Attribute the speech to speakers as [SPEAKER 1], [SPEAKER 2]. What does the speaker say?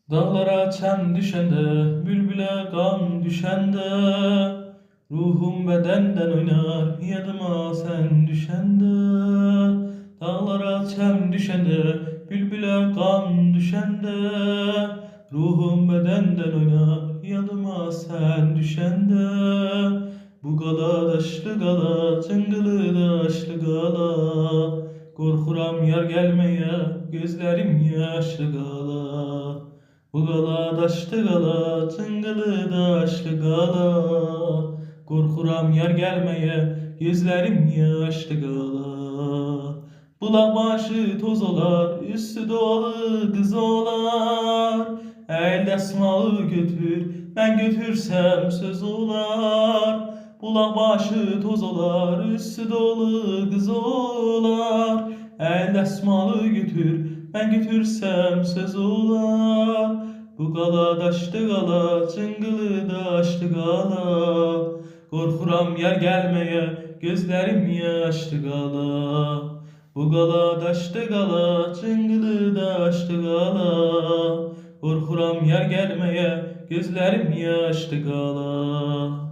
[SPEAKER 1] Dağlara çəm düşəndə, bülbülə qan düşəndə, ruhum bədəndən oynar, yadıma sən düşəndə. Dağlara çəm düşəndə, bülbülə qan düşəndə, ruhum bədəndən oynar, yadıma sən düşəndə. Bu qala daşlı qala, cıngılı daşlı qala, qorxuram yar gəlməyə, gözlərim yaşlı qala. Bu qala daşlı qala, cıngılı daşlı qala, qorxuram yar gəlməyə, gözlərim yaşlı qala. Bulaq başı toz olar, üstü dolu qız olar, əl dəsmalı götür, mən götürsəm söz olar. Bulaq başı toz olar, üstü dolu qız olar, əl dəsmalı götür, mən götürsəm söz olar. Bu qala daşlı qala, cıngılı daşlı qala, qorxuram yar gəlməyə, gözlərim yaşlı qala. Bu qala daşlı qala, cıngılı daşlı qala, qorxuram yar gəlməyə, gözlərim yaşlı qala.